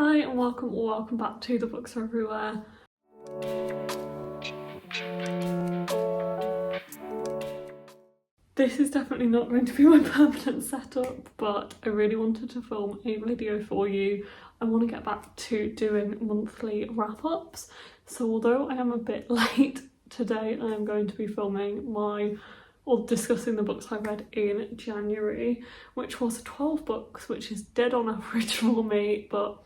Hi and welcome back to The Books Are Everywhere. This is definitely not going to be my permanent setup, but I really wanted to film a video for you. I want to get back to doing monthly wrap-ups, so although I am a bit late today, I am going to be filming discussing the books I read in January, which was 12 books, which is dead on average for me, but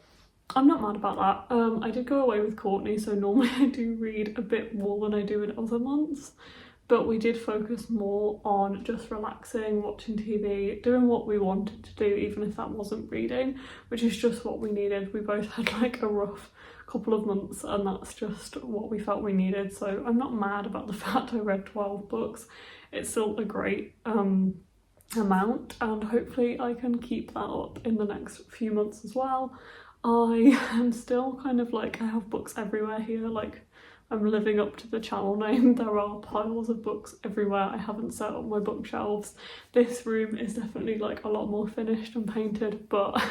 I'm not mad about that. I did go away with Courtney, so normally I do read a bit more than I do in other months, but we did focus more on just relaxing, watching TV, doing what we wanted to do, even if that wasn't reading, which is just what we needed. We both had like a rough couple of months and that's just what we felt we needed, so I'm not mad about the fact I read 12 books. It's still a great amount, and hopefully I can keep that up in the next few months as well. I am still kind of like, I have books everywhere here, like I'm living up to the channel name. There are piles of books everywhere. I haven't set up my bookshelves. This room is definitely like a lot more finished and painted, but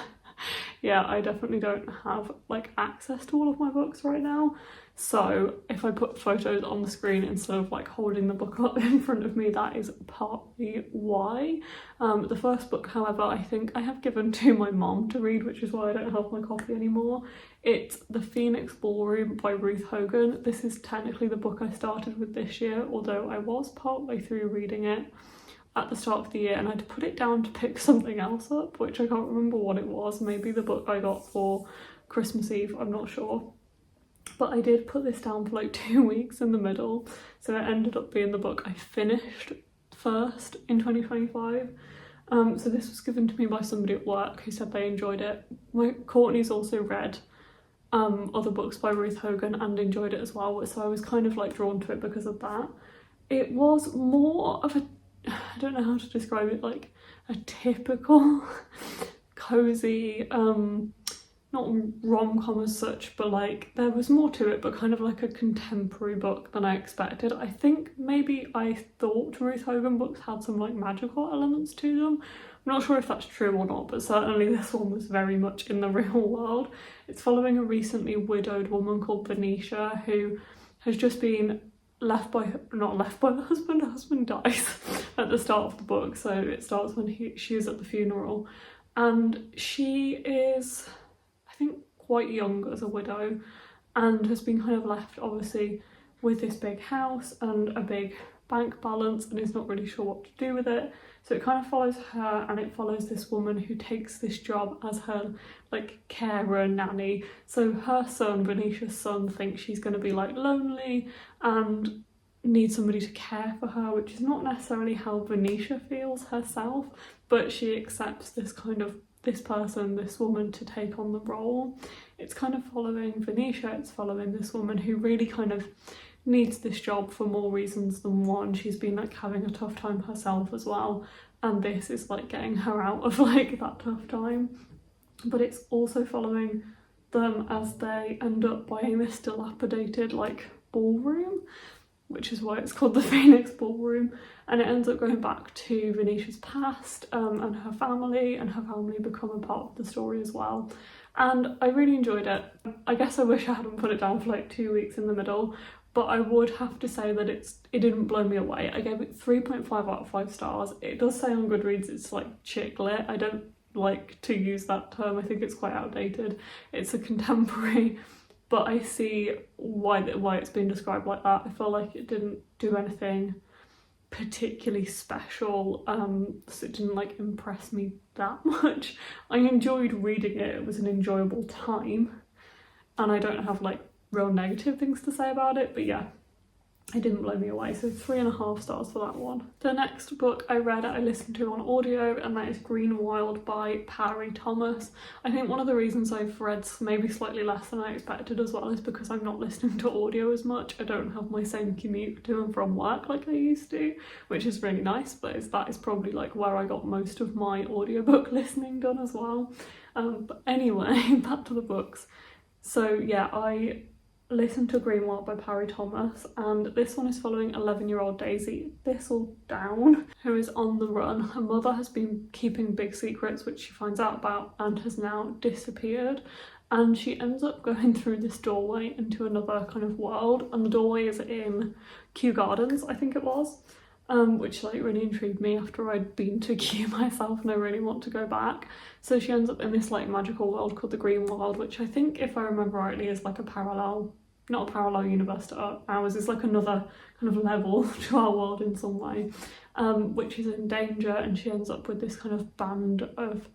yeah, I definitely don't have like access to all of my books right now. So if I put photos on the screen instead of like holding the book up in front of me, that is partly why. The first book, however, I think I have given to my mom to read, which is why I don't have my copy anymore. It's The Phoenix Ballroom by Ruth Hogan. This is technically the book I started with this year, although I was partway through reading it at the start of the year and I'd put it down to pick something else up, which I can't remember what it was. Maybe the book I got for Christmas Eve, I'm not sure. But I did put this down for like 2 weeks in the middle, so it ended up being the book I finished first in 2025. So this was given to me by somebody at work who said they enjoyed it. Courtney's also read other books by Ruth Hogan and enjoyed it as well, so I was kind of like drawn to it because of that. It was more of a, I don't know how to describe it, like a typical cozy, not rom-com as such, but like there was more to it, but kind of like a contemporary book than I expected. I think maybe I thought Ruth Hogan books had some like magical elements to them. I'm not sure if that's true or not, but certainly this one was very much in the real world. It's following a recently widowed woman called Venetia who has just been not left by the husband. Her husband dies at the start of the book, so it starts when she is at the funeral, and she is, I think, quite young as a widow and has been kind of left obviously with this big house and a big bank balance and is not really sure what to do with it. So it kind of follows her, and it follows this woman who takes this job as her like carer, nanny. So her son, Venetia's son, thinks she's going to be like lonely and needs somebody to care for her, which is not necessarily how Venetia feels herself, but she accepts this person, this woman, to take on the role. It's kind of following Venetia, it's following this woman who really kind of needs this job for more reasons than one. She's been like having a tough time herself as well, and this is like getting her out of like that tough time. But it's also following them as they end up buying this dilapidated like ballroom, which is why it's called the Phoenix Ballroom, and it ends up going back to Venetia's past and her family become a part of the story as well. And I really enjoyed it. I guess I wish I hadn't put it down for like 2 weeks in the middle, but I would have to say that it didn't blow me away. I gave it 3.5 out of 5 stars. It does say on Goodreads it's like chick lit. I don't like to use that term, I think it's quite outdated. It's a contemporary, but I see why it's been described like that. I feel like it didn't do anything particularly special, so it didn't like impress me that much. I enjoyed reading it, it was an enjoyable time, and I don't have like real negative things to say about it, but yeah, it didn't blow me away, so 3.5 stars for that one. The next book I read, I listened to on audio, and that is Greenwild by Pari Thomas. I think one of the reasons I've read maybe slightly less than I expected as well is because I'm not listening to audio as much. I don't have my same commute to and from work like I used to, which is really nice, but that is probably like where I got most of my audiobook listening done as well. But anyway, back to the books. So yeah, I listened to Greenwild by Pari Thomas, and this one is following 11-year-old Daisy Thistledown, who is on the run. Her mother has been keeping big secrets which she finds out about and has now disappeared, and she ends up going through this doorway into another kind of world, and the doorway is in Kew Gardens, I think it was, which like really intrigued me after I'd been to Kew myself, and I really want to go back. So she ends up in this like magical world called the Greenwild, which I think, if I remember rightly, is like a parallel, not a parallel universe to ours, is like another kind of level to our world in some way, which is in danger, and she ends up with this kind of band of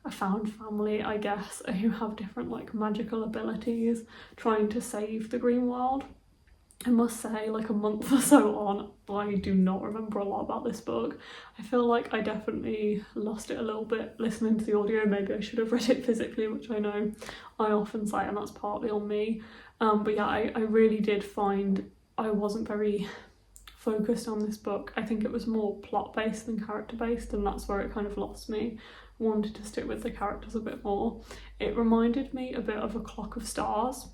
a found family, I guess, who have different like magical abilities, trying to save the Greenwild. I must say, like a month or so on, I do not remember a lot about this book. I feel like I definitely lost it a little bit listening to the audio. Maybe I should have read it physically, which I know I often say, and that's partly on me. But yeah, I really did find I wasn't very focused on this book. I think it was more plot based than character based, and that's where it kind of lost me. I wanted to stick with the characters a bit more. It reminded me a bit of A Clock of Stars,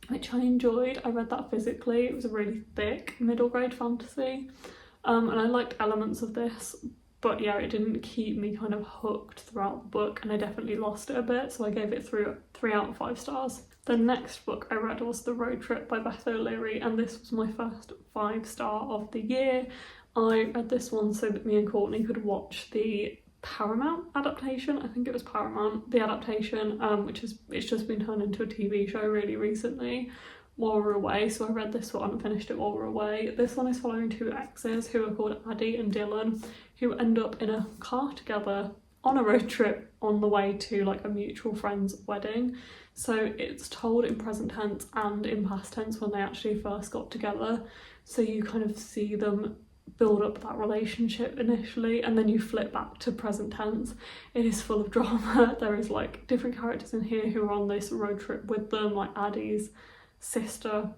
which I enjoyed. I read that physically. It was a really thick middle grade fantasy, and I liked elements of this, but yeah, it didn't keep me kind of hooked throughout the book, and I definitely lost it a bit, so I gave it 3 out of 5 stars. The next book I read was The Road Trip by Beth O'Leary, and this was my first 5-star of the year. I read this one so that me and Courtney could watch the Paramount adaptation. I think it was Paramount, the adaptation, it's just been turned into a TV show really recently while we're away, so I read this one and finished it while we're away. This one is following 2 exes who are called Addie and Dylan, who end up in a car together on a road trip on the way to like a mutual friend's wedding. So it's told in present tense and in past tense when they actually first got together, so you kind of see them build up that relationship initially, and then you flip back to present tense. It is full of drama. There is like different characters in here who are on this road trip with them, like Addie's sister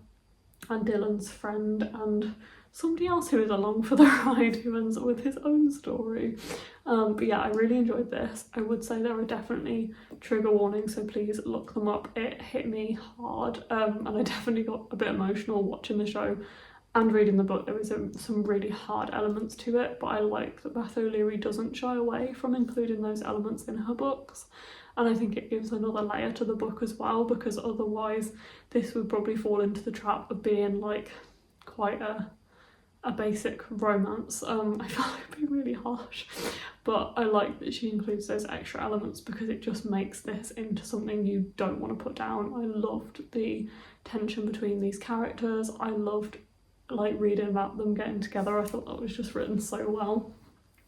and Dylan's friend and somebody else who is along for the ride who ends up with his own story. But yeah, I really enjoyed this. I would say there are definitely trigger warnings, so please look them up. It hit me hard, and I definitely got a bit emotional watching the show and reading the book. There was some really hard elements to it, but I like that Beth O'Leary doesn't shy away from including those elements in her books, and I think it gives another layer to the book as well, because otherwise this would probably fall into the trap of being like quite a basic romance. I feel like it'd be really harsh, but I like that she includes those extra elements because it just makes this into something you don't want to put down. I loved the tension between these characters. I loved like reading about them getting together. I thought that was just written so well,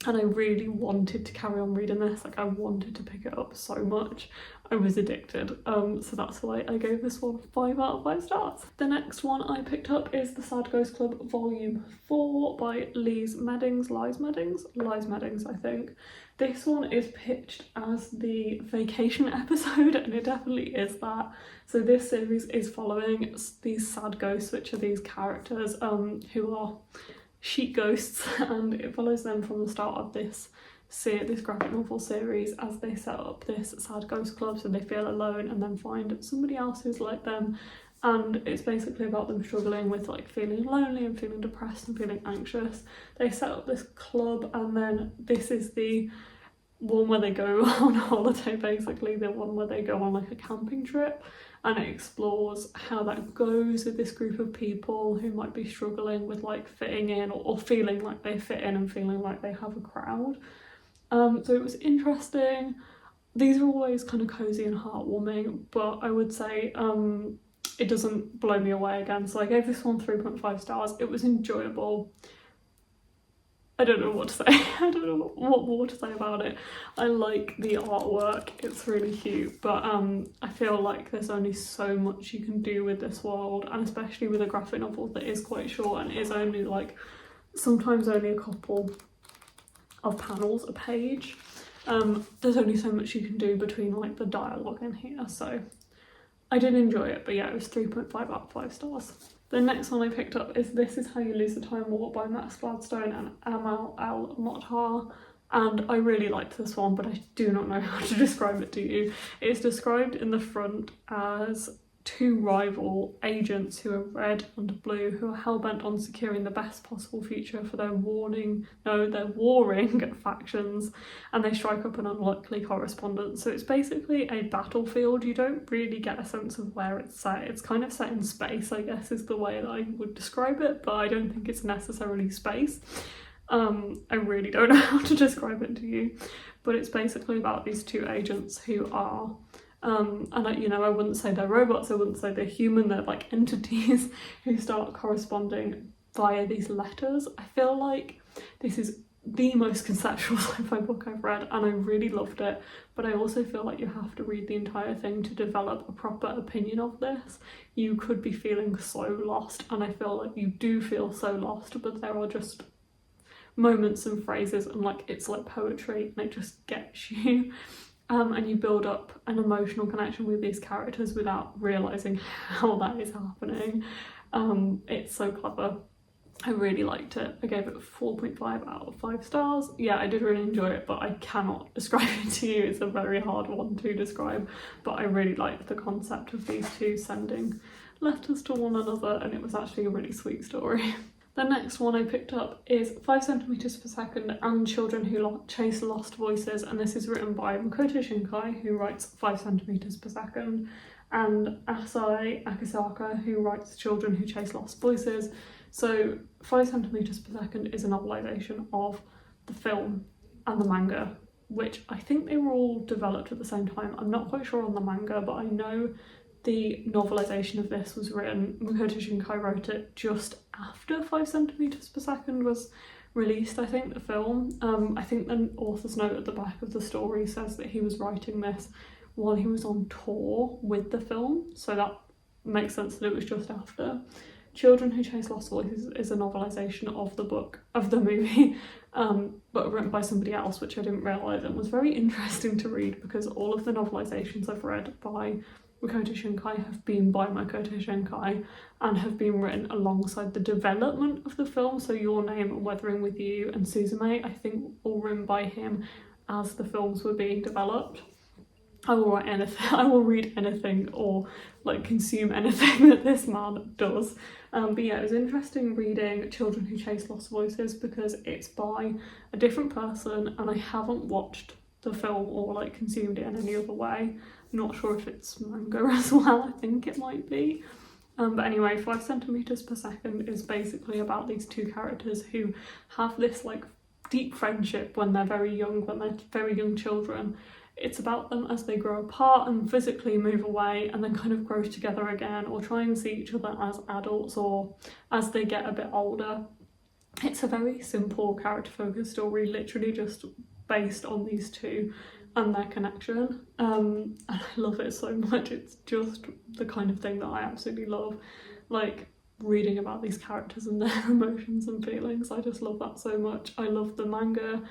and I really wanted to carry on reading this. Like I wanted to pick it up so much. I was addicted, so that's why I gave this one 5 out of 5 stars. The next one I picked up is The Sad Ghost Club Volume 4 by Lize Meddings, I think. This one is pitched as the vacation episode, and it definitely is that. So this series is following these sad ghosts, which are these characters who are sheet ghosts, and it follows them from the start of this graphic novel series as they set up this sad ghost club, so they feel alone and then find somebody else who's like them, and it's basically about them struggling with like feeling lonely and feeling depressed and feeling anxious. They set up this club, and then this is the one where they go on holiday, basically the one where they go on like a camping trip, and it explores how that goes with this group of people who might be struggling with like fitting in or feeling like they fit in and feeling like they have a crowd. So it was interesting. These are always kind of cozy and heartwarming, but I would say it doesn't blow me away again. So I gave this one 3.5 stars. It was enjoyable. I don't know what to say. I don't know what more to say about it. I like the artwork, it's really cute, but I feel like there's only so much you can do with this world, and especially with a graphic novel that is quite short and is only like sometimes only a couple of panels a page. There's only so much you can do between like the dialogue in here, so I did enjoy it, but yeah, it was 3.5 out of 5 stars. The next one I picked up is This Is How You Lose the Time War by Max Gladstone and Amal El-Mohtar, and I really liked this one, but I do not know how to describe it to you. It's described in the front as two rival agents who are red and blue, who are hell-bent on securing the best possible future for their warring factions, and they strike up an unlikely correspondence. So it's basically a battlefield. You don't really get a sense of where it's set. It's kind of set in space, I guess, is the way that I would describe it, but I don't think it's necessarily space. I really don't know how to describe it to you, but it's basically about these two agents who are and I wouldn't say they're robots, I wouldn't say they're human, they're like entities who start corresponding via these letters. I feel like this is the most conceptual sci-fi book I've read, and I really loved it, but I also feel like you have to read the entire thing to develop a proper opinion of this. You could be feeling so lost, and I feel like you do feel so lost, but there are just moments and phrases, and like it's like poetry, and it just gets you. And you build up an emotional connection with these characters without realising how that is happening. It's so clever. I really liked it. I gave it 4.5 out of 5 stars. Yeah, I did really enjoy it, but I cannot describe it to you. It's a very hard one to describe, but I really liked the concept of these two sending letters to one another, and it was actually a really sweet story. The next one I picked up is 5 centimeters per second and Children Who Chase Lost Voices, and this is written by Makoto Shinkai, who writes 5 centimeters per second, and Asahi Akisaka, who writes Children Who Chase Lost Voices. So 5 centimeters per second is a novelisation of the film and the manga, which I think they were all developed at the same time. I'm not quite sure on the manga, but I know the novelisation of this was written, Makoto Shinkai wrote it just after 5 centimeters per second was released, I think, the film. I think the author's note at the back of the story says that he was writing this while he was on tour with the film, so that makes sense that it was just after. Children Who Chase Lost Voices is a novelisation of the movie, but written by somebody else, which I didn't realise, and was very interesting to read because all of the novelisations I've read by Makoto Shinkai have been by Makoto Shinkai and have been written alongside the development of the film. So Your Name and Weathering With You and Suzume, I think, all written by him as the films were being developed. I will write anything, I will read anything or like consume anything that this man does. But yeah, it was interesting reading Children Who Chase Lost Voices because it's by a different person and I haven't watched the film or like consumed it in any other way. Not sure if it's manga as well, I think it might be. But anyway, 5 centimeters per second is basically about these two characters who have this like deep friendship when they're very young children. It's about them as they grow apart and physically move away and then kind of grow together again, or try and see each other as adults or as they get a bit older. It's a very simple character focused story, literally just based on these two and their connection, and I love it so much. It's just the kind of thing that I absolutely love, like reading about these characters and their emotions and feelings. I just love that so much. I love the manga.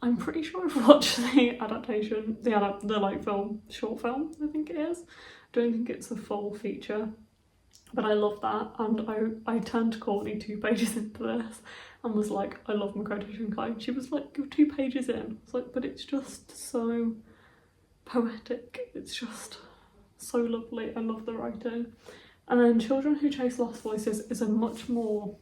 I'm pretty sure I've watched the adaptation, the like short film, I think it is. I don't think it's a full feature, but I love that, and I turned to Courtney 2 pages into this and was like, I love Makoto Shinkai. And she was like, you're 2 pages in. I was like, but it's just so poetic. It's just so lovely. I love the writing. And then Children Who Chase Lost Voices is a much more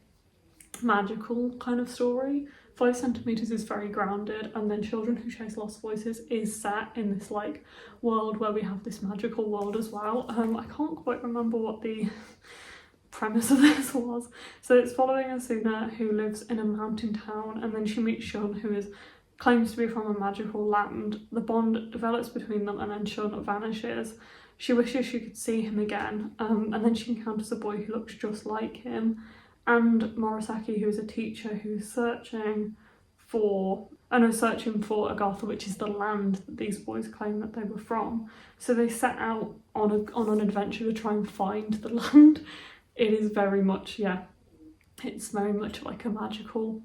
magical kind of story. 5 centimeters is very grounded, and then Children Who Chase Lost Voices is set in this like world where we have this magical world as well. I can't quite remember what the premise of this was. So it's following Asuna, who lives in a mountain town, and then she meets Shun, who claims to be from a magical land. The bond develops between them, and then Shun vanishes. She wishes she could see him again, and then she encounters a boy who looks just like him, and Morisaki, who is a teacher who's searching for Agatha, which is the land that these boys claim that they were from. So they set out on an adventure to try and find the land. It is very much, it's very much like a magical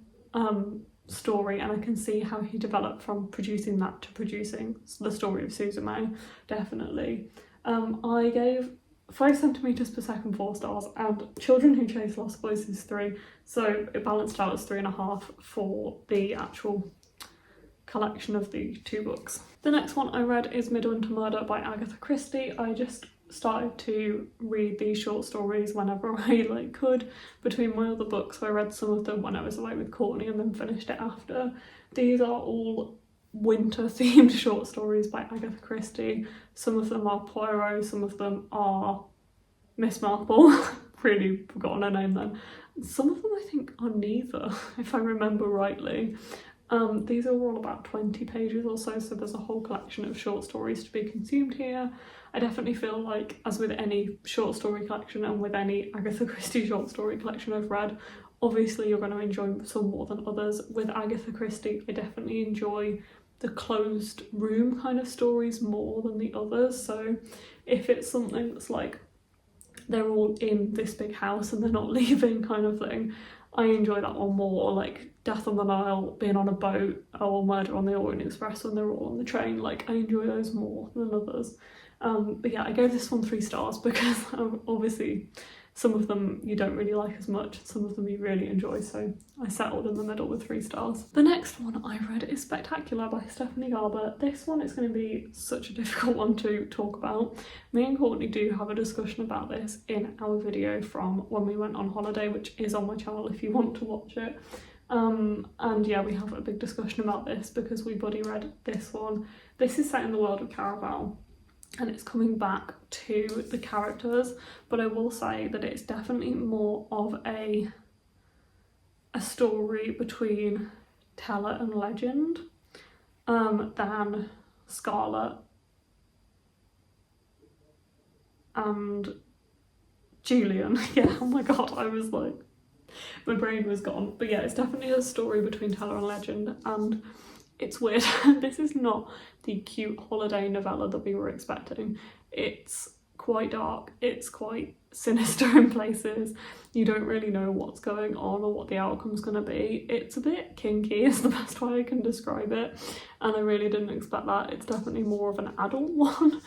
story, and I can see how he developed from producing that to producing the story of Suzume, definitely. I gave 5 centimeters per second 4 stars, and Children Who Chase Lost Voices 3, so it balanced out as 3.5 for the actual collection of the 2 books. The next one I read is Midwinter Murder by Agatha Christie. I just started to read these short stories whenever I could between my other books. So I read some of them when I was away with Courtney and then finished it after. These are all winter themed short stories by Agatha Christie. Some of them are Poirot, some of them are Miss Marple. Really forgotten her name then. Some of them I think are neither, if I remember rightly. These are all about 20 pages or so, so there's a whole collection of short stories to be consumed here. I definitely feel like, as with any short story collection and with any Agatha Christie short story collection I've read, obviously you're going to enjoy some more than others. With Agatha Christie, I definitely enjoy the closed room kind of stories more than the others. So if it's something that's like they're all in this big house and they're not leaving kind of thing, I enjoy that one more. Like Death on the Nile, being on a boat, or Murder on the Orient Express when they're all on the train, like I enjoy those more than others. But yeah, I gave this one 3 stars because obviously some of them you don't really like as much, some of them you really enjoy, so I settled in the middle with 3 stars. The next one I read is Spectacular by Stephanie Garber. This one is going to be such a difficult one to talk about. Me and Courtney do have a discussion about this in our video from when we went on holiday, which is on my channel if you want to watch it. And yeah, we have a big discussion about this because we buddy read this one. This is set in the world of Caraval, and it's coming back to the characters, but I will say that it's definitely more of a story between teller and legend than Scarlet and Julian. Yeah, oh my god, I was like, my brain was gone. But yeah, it's definitely a story between teller and legend, and it's weird. This is not the cute holiday novella that we were expecting. It's quite dark, it's quite sinister in places. You don't really know what's going on or what the outcome's going to be. It's a bit kinky is the best way I can describe it, and I really didn't expect that. It's definitely more of an adult one.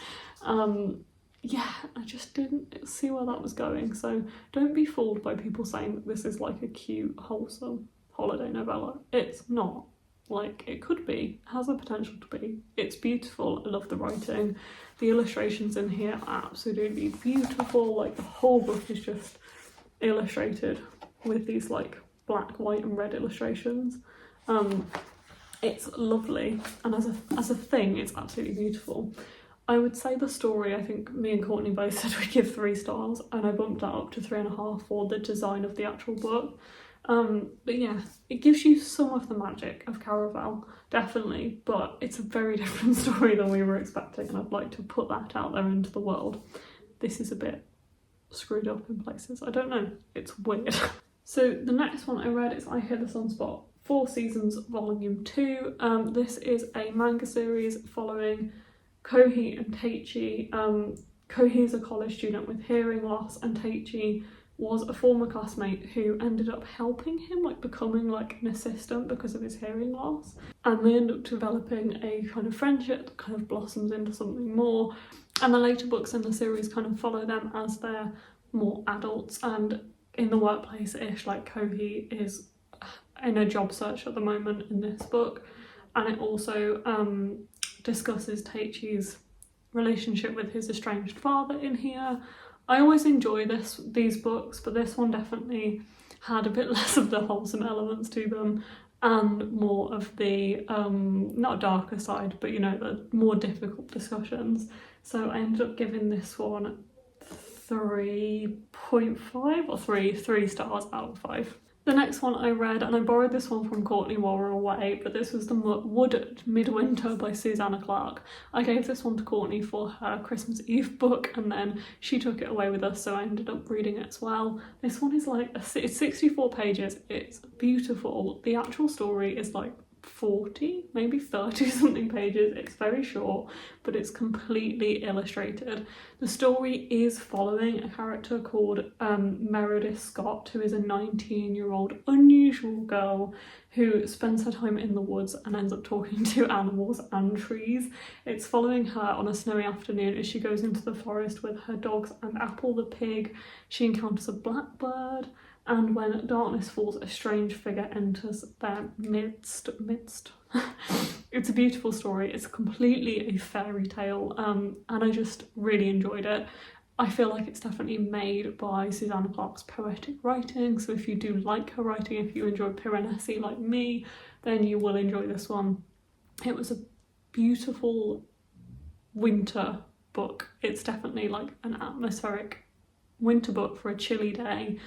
Yeah, I just didn't see where that was going, so don't be fooled by people saying that this is like a cute, wholesome holiday novella. It's not. Like, it could be, it has the potential to be. It's beautiful, I love the writing. The illustrations in here are absolutely beautiful. Like, the whole book is just illustrated with these like black, white and red illustrations. It's lovely, and as a thing, it's absolutely beautiful. I would say the story, I think me and Courtney both said we'd give 3 stars, and I bumped that up to 3.5 for the design of the actual book. But yeah, it gives you some of the magic of Caraval, definitely, but it's a very different story than we were expecting, and I'd like to put that out there into the world. This is a bit screwed up in places, I don't know, it's weird. So the next one I read is I Hear the Sunspot, 4 Seasons Volume 2. This is a manga series following Kohi and Teichi. Kohi is a college student with hearing loss, and Teichi was a former classmate who ended up helping him, like becoming like an assistant because of his hearing loss, and they end up developing a kind of friendship that kind of blossoms into something more, and the later books in the series kind of follow them as they're more adults and in the workplace-ish. Like Kohi is in a job search at the moment in this book, and it also discusses Teichi's relationship with his estranged father in here. I always enjoy these books, but this one definitely had a bit less of the wholesome elements to them and more of the, not darker side, but you know, the more difficult discussions. So I ended up giving this one 3.5 or 3 stars out of 5. The next one I read, and I borrowed this one from Courtney while we were away, but this was The Wood Midwinter by Susanna Clarke. I gave this one to Courtney for her Christmas Eve book, and then she took it away with us, so I ended up reading it as well. This one is like, it's 64 pages, it's beautiful. The actual story is like 40, maybe 30 something pages. It's very short, but it's completely illustrated. The story is following a character called Meredith Scott, who is a 19-year-old unusual girl who spends her time in the woods and ends up talking to animals and trees. It's following her on a snowy afternoon as she goes into the forest with her dogs and Apple the pig. She encounters a blackbird, and when darkness falls, a strange figure enters their midst. It's a beautiful story. It's completely a fairy tale, and I just really enjoyed it. I feel like it's definitely made by Susanna Clarke's poetic writing, so if you do like her writing, if you enjoy Piranesi like me, then you will enjoy this one. It was a beautiful winter book. It's definitely like an atmospheric winter book for a chilly day,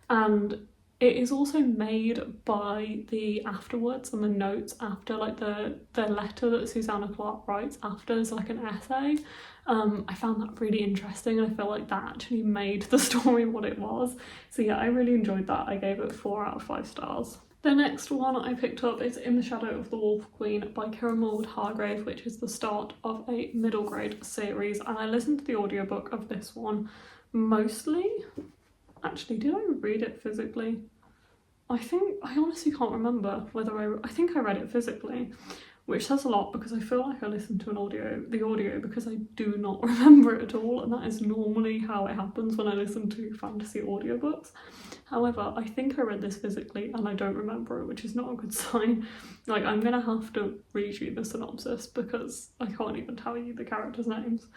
and it is also made by the afterwards and the notes after, like the letter that Susanna Clarke writes after is like an essay. I found that really interesting, and I feel like that actually made the story what it was. So yeah, I really enjoyed that. I gave it 4 out of 5 stars. The next one I picked up is In the Shadow of the Wolf Queen by Kiran Hargrave, which is the start of a middle grade series, and I listened to the audiobook of this one mostly. Actually, did I read it physically? I honestly can't remember whether I think I read it physically, which says a lot because I feel like I listened to the audio because I do not remember it at all, and that is normally how it happens when I listen to fantasy audiobooks. However, I think I read this physically and I don't remember it, which is not a good sign. Like, I'm gonna have to read you the synopsis because I can't even tell you the characters' names.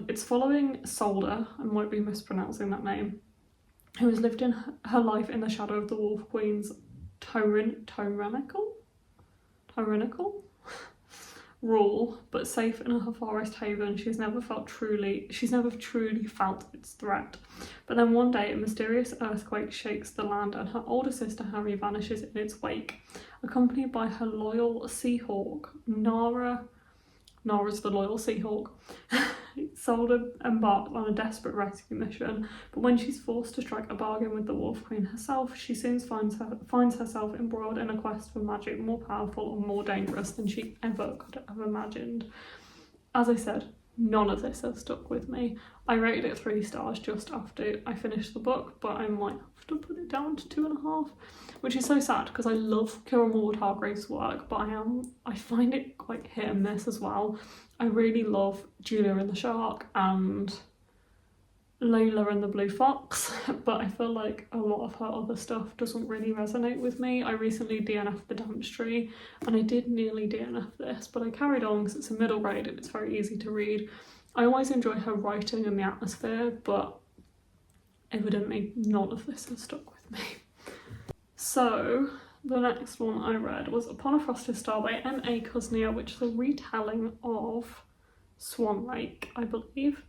It's following Solder, I might be mispronouncing that name, who has lived in her life in the shadow of the Wolf Queen's tyrannical rule, but safe in her forest haven, she's never truly felt its threat. But then one day a mysterious earthquake shakes the land and her older sister Harry vanishes in its wake, accompanied by her loyal Seahawk, Nara's the loyal Seahawk. Solder embarked on a desperate rescue mission, but when she's forced to strike a bargain with the Wolf Queen herself, she soon finds herself embroiled in a quest for magic more powerful and more dangerous than she ever could have imagined. As I said, none of this has stuck with me. I rated it 3 stars just after I finished the book, but I might have to put it down to 2.5, which is so sad because I love Kiran Hargrave's work, but I find it quite hit and miss as well. I really love Julia and the Shark and Layla and the Blue Fox, but I feel like a lot of her other stuff doesn't really resonate with me. I recently DNF'd The Dance Tree, and I did nearly DNF this, but I carried on because it's a middle grade and it's very easy to read. I always enjoy her writing and the atmosphere, but evidently none of this has stuck with me. So the next one I read was Upon a Frosted Star by M.A. Kuzniar, which is a retelling of Swan Lake, I believe.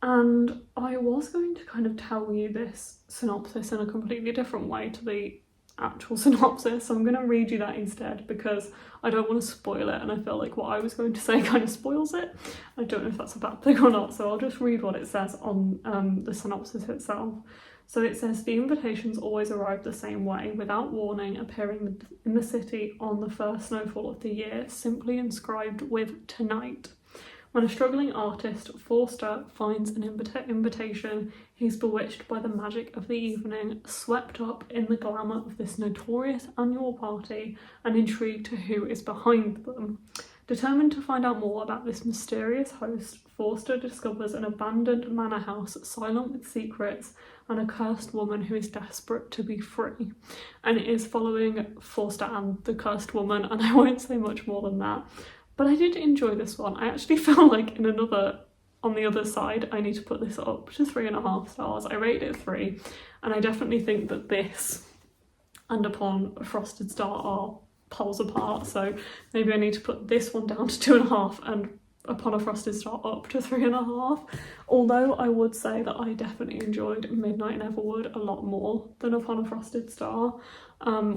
And I was going to kind of tell you this synopsis in a completely different way to the actual synopsis, so I'm going to read you that instead because I don't want to spoil it, and I feel like what I was going to say kind of spoils it. I don't know if that's a bad thing or not, so I'll just read what it says on the synopsis itself. So it says, the invitations always arrive the same way, without warning, appearing in the city on the first snowfall of the year, simply inscribed with "Tonight." When a struggling artist, Forster, finds an invitation, he's bewitched by the magic of the evening, swept up in the glamour of this notorious annual party, and intrigued to who is behind them. Determined to find out more about this mysterious host, Forster discovers an abandoned manor house silent with secrets and a cursed woman who is desperate to be free. And it is following Forster and the cursed woman, and I won't say much more than that. But I did enjoy this one. I actually feel like on the other side, I need to put this up to 3.5 stars. I rated it 3, and I definitely think that this and Upon a Frosted Star are poles apart, so maybe I need to put this one down to 2.5 and Upon a Frosted Star up to 3.5. Although I would say that I definitely enjoyed Midnight in Everwood a lot more than Upon a Frosted Star,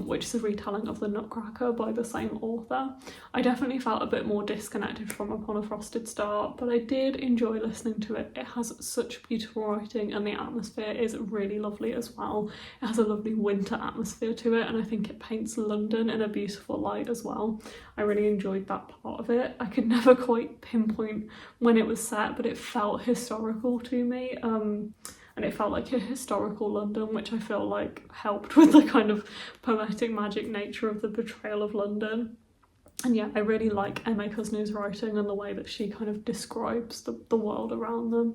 which is a retelling of The Nutcracker by the same author. I definitely felt a bit more disconnected from Upon a Frosted Star, but I did enjoy listening to it. It has such beautiful writing and the atmosphere is really lovely as well. It has a lovely winter atmosphere to it, and I think it paints London in a beautiful light as well. I really enjoyed that part of it. I could never quite pinpoint when it was set, but it felt historical to me. And it felt like a historical London, which I feel like helped with the kind of poetic magic nature of the portrayal of London. And yeah, I really like M.A. Kuzniar's writing and the way that she kind of describes the world around them.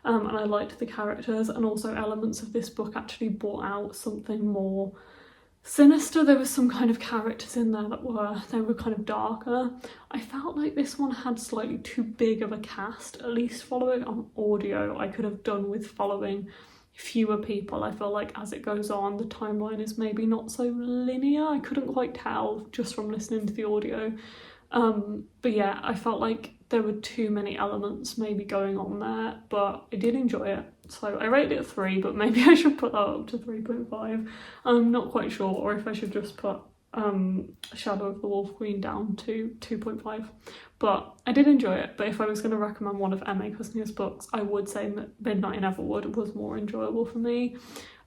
And I liked the characters, and also elements of this book actually brought out something more sinister. There was some kind of characters in there that were kind of darker. I felt like this one had slightly too big of a cast. At least following on audio, I could have done with following fewer people. I feel like as it goes on, the timeline is maybe not so linear. I couldn't quite tell just from listening to the audio. But yeah, I felt like there were too many elements maybe going on there, but I did enjoy it. So I rated it a 3, but maybe I should put that up to 3.5. I'm not quite sure, or if I should just put Shadow of the Wolf Queen down to 2.5. But I did enjoy it. But if I was going to recommend one of M.A. Kuzniar's books, I would say Midnight in Everwood was more enjoyable for me.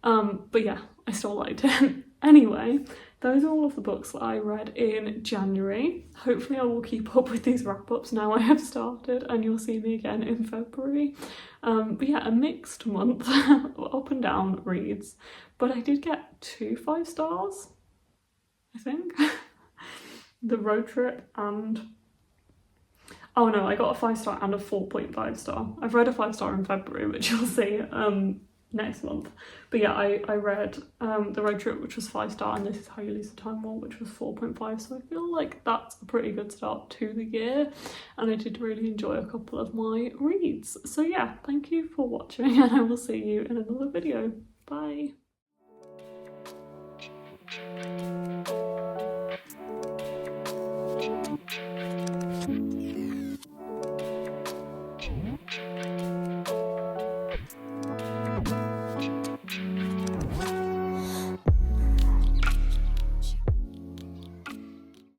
But yeah, I still liked it. Anyway, those are all of the books that I read in January. Hopefully I will keep up with these wrap-ups now I have started, and you'll see me again in February. But yeah, a mixed month, up and down reads. But I did get 2 5 stars, I think. The road trip and... oh no, I got a 5-star and a 4.5 star. I've read a 5-star in February, which you'll see next month. But yeah, I read The Road Trip, which was 5-star, and This Is How You Lose the Time War, which was 4.5. So I feel like that's a pretty good start to the year, and I did really enjoy a couple of my reads. So yeah, thank you for watching, and I will see you in another video. Bye.